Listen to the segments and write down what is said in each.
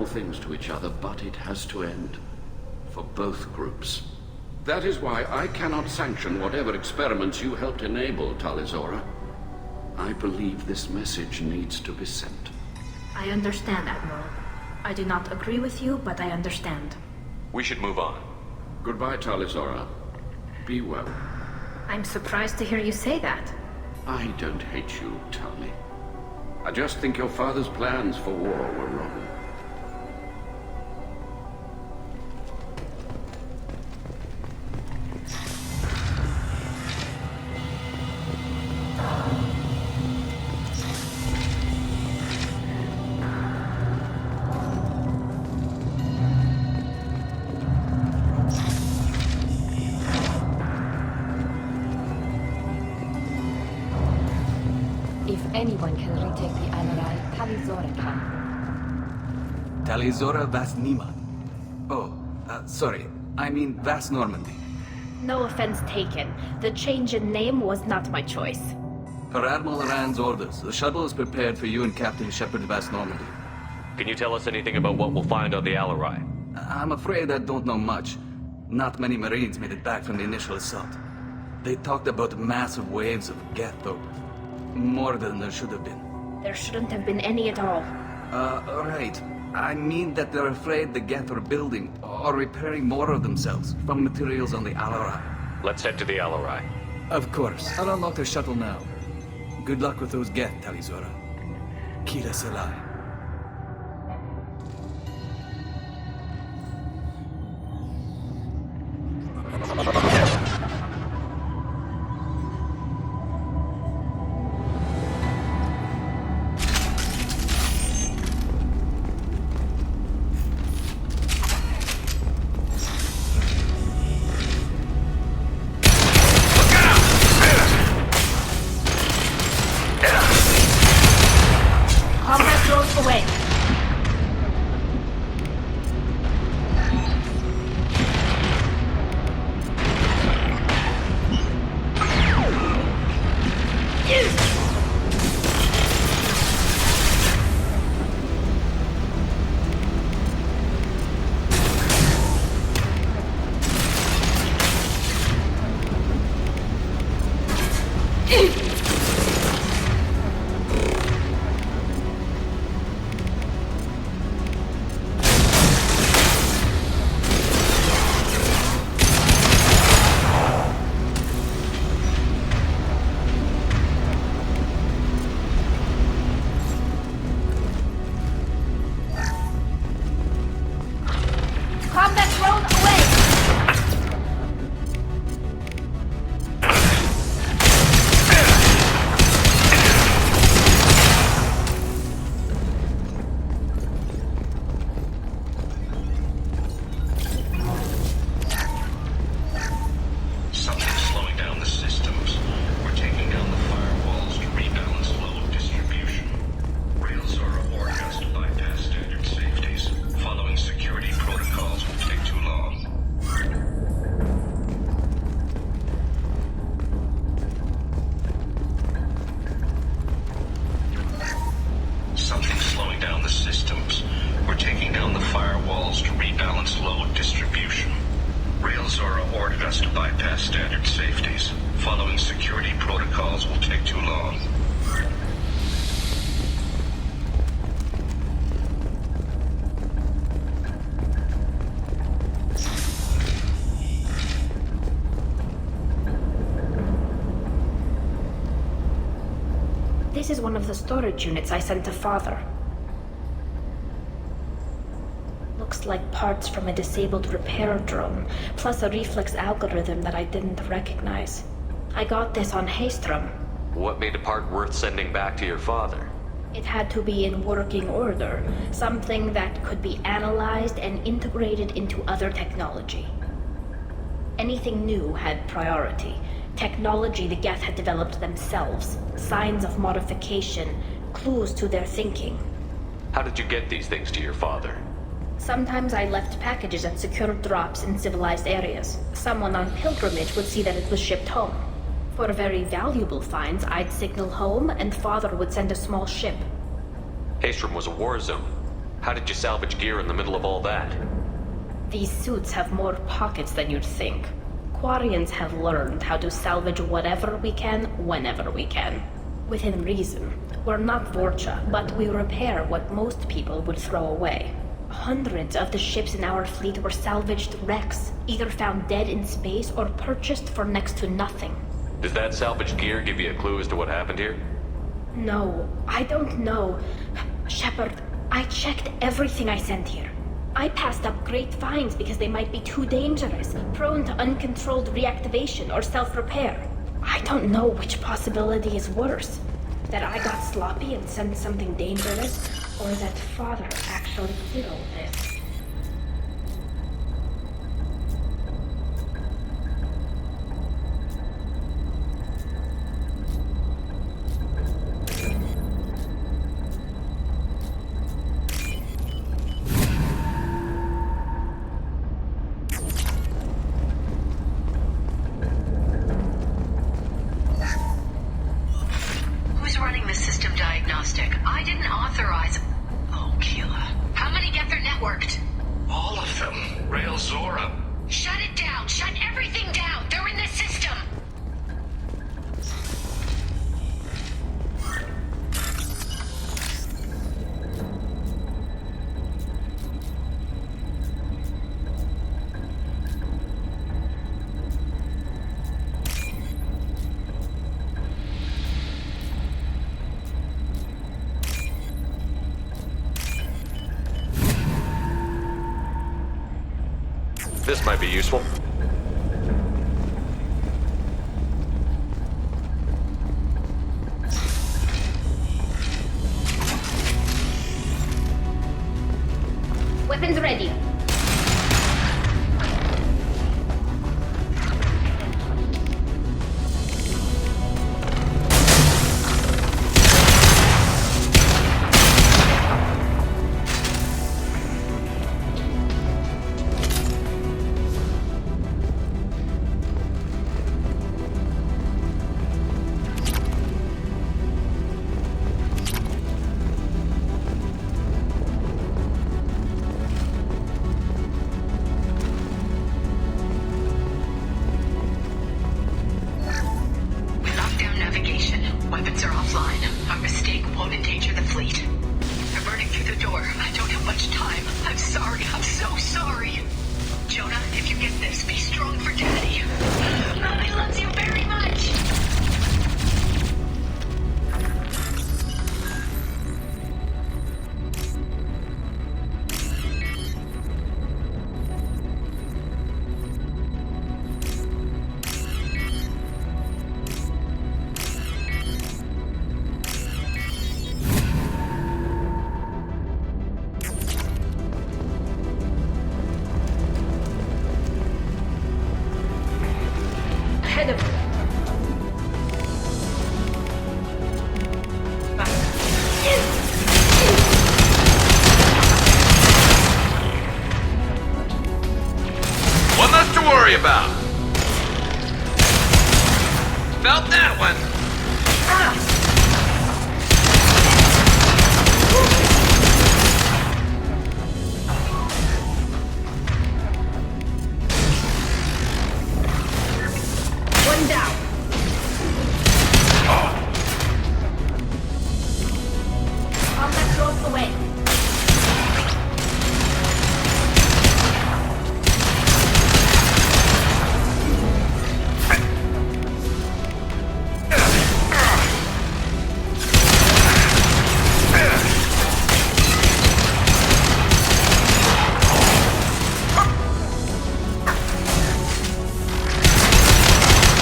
terrible things to each other, but it has to end. For both groups. That is why I cannot sanction whatever experiments you helped enable, Talizora. I believe this message needs to be sent. I understand, Admiral. I do not agree with you, but I understand. We should move on. Goodbye, Talizora. Be well. I'm surprised to hear you say that. I don't hate you, Tali. I just think your father's plans for war were wrong. If anyone can retake the Alarai, Talizora can. Talizora Vas Nima. Oh, sorry. I mean Vas Normandy. No offense taken. The change in name was not my choice. Per Admiral Rand's orders, the shuttle is prepared for you and Captain Shepard Vas Normandy. Can you tell us anything about what we'll find on the Alarai? I'm afraid I don't know much. Not many Marines made it back from the initial assault. They talked about massive waves of Geth, though. More than there should have been. There shouldn't have been any at all. Right. I mean that they're afraid the Geth are building or repairing more of themselves from materials on the Alarai. Let's head to the Alarai. Of course. I'll unlock the shuttle now. Good luck with those Geth, Talizora. Kira Selai. Combat drones away. Combat drone away. Something's slowing down the systems. We're taking down the firewalls to rebalance load distribution. Rails are organized to bypass standard safeties. Following security protocols will take too long. Something's slowing down the systems. We're taking down the firewalls to rebalance load distribution. Railzora ordered us to bypass standard safeties. Following security protocols will take too long. This is one of the storage units I sent to Father. Looks like parts from a disabled repair drone, plus a reflex algorithm that I didn't recognize. I got this on Haystrom. What made a part worth sending back to your father? It had to be in working order, something that could be analyzed and integrated into other technology. Anything new had priority. Technology the Geth had developed themselves, signs of modification, clues to their thinking. How did you get these things to your father? Sometimes I left packages at secure drops in civilized areas. Someone on pilgrimage would see that it was shipped home. For very valuable finds, I'd signal home and Father would send a small ship. Haystrom was a war zone. How did you salvage gear in the middle of all that? These suits have more pockets than you'd think. Quarians have learned how to salvage whatever we can, whenever we can. Within reason. We're not Vorcha, but we repair what most people would throw away. Hundreds of the ships in our fleet were salvaged wrecks, either found dead in space or purchased for next to nothing. Does that salvaged gear give you a clue as to what happened here? No, I don't know. Shepard, I checked everything I sent here. I passed up great finds because they might be too dangerous, prone to uncontrolled reactivation or self-repair. I don't know which possibility is worse. That I got sloppy and sent something dangerous, or that Father actually did all this. Who's running the system diagnostic? I didn't authorize... Oh, Keela. How many get their networked? All of them. Rail Zora. Shut it down! Shut everything down! They're in the system! This might be useful. Weapons ready. Weapons are offline. Our mistake won't endanger the fleet. They're burning through the door. I don't have much time. I'm sorry. I'm so sorry. Jonah, if you get this, be strong for Daddy. Mommy loves you very much. Ahead of you. One less to worry about. Felt that one. One down. Combat drones away.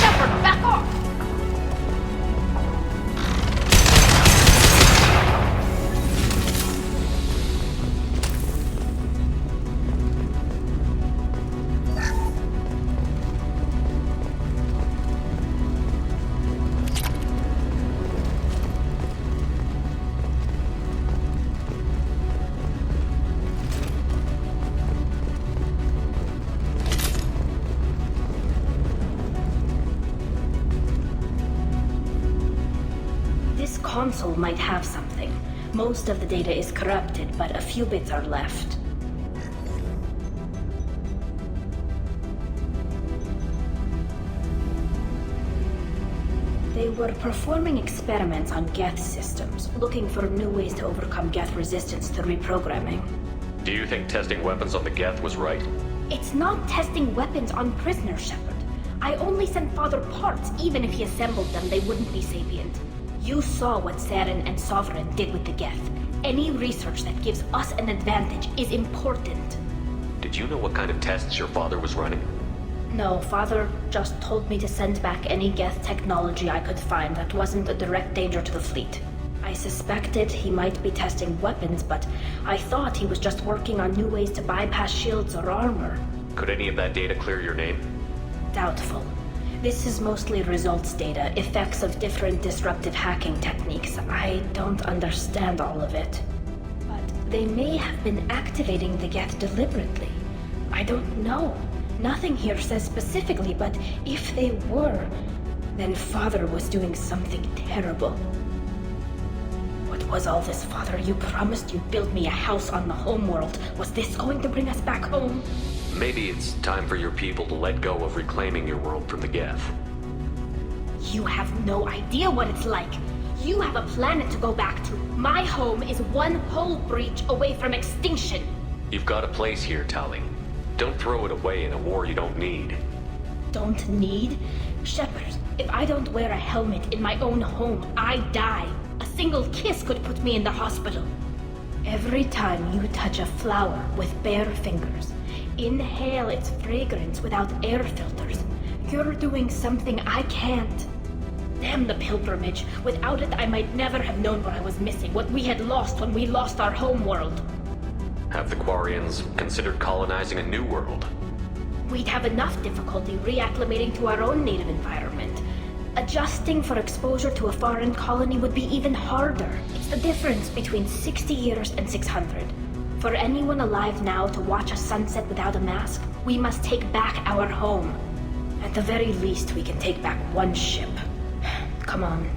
Shepard, back off! This console might have something. Most of the data is corrupted, but a few bits are left. They were performing experiments on Geth systems, looking for new ways to overcome Geth resistance to reprogramming. Do you think testing weapons on the Geth was right? It's not testing weapons on prisoners, Shepard. I only sent Father parts. Even if he assembled them, they wouldn't be sapient. You saw what Saren and Sovereign did with the Geth. Any research that gives us an advantage is important. Did you know what kind of tests your father was running? No, Father just told me to send back any Geth technology I could find that wasn't a direct danger to the fleet. I suspected he might be testing weapons, but I thought he was just working on new ways to bypass shields or armor. Could any of that data clear your name? Doubtful. This is mostly results data, effects of different disruptive hacking techniques. I don't understand all of it. But they may have been activating the Geth deliberately. I don't know. Nothing here says specifically, but if they were, then Father was doing something terrible. What was all this, Father? You promised you'd build me a house on the homeworld. Was this going to bring us back home? Maybe it's time for your people to let go of reclaiming your world from the Geth. You have no idea what it's like. You have a planet to go back to. My home is one hull breach away from extinction. You've got a place here, Tali. Don't throw it away in a war you don't need. Don't need? Shepard, if I don't wear a helmet in my own home, I die. A single kiss could put me in the hospital. Every time you touch a flower with bare fingers, inhale its fragrance without air filters, you're doing something I can't. Damn the pilgrimage. Without it, I might never have known what I was missing, what we had lost when we lost our homeworld. Have the Quarians considered colonizing a new world? We'd have enough difficulty reacclimating to our own native environment. Adjusting for exposure to a foreign colony would be even harder. It's the difference between 60 years and 600. For anyone alive now to watch a sunset without a mask, we must take back our home. At the very least, we can take back one ship. Come on.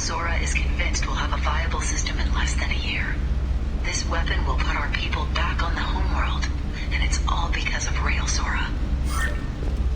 Zora is convinced we'll have a viable system in less than a year. This weapon will put our people back on the homeworld, and it's all because of Rail Zora.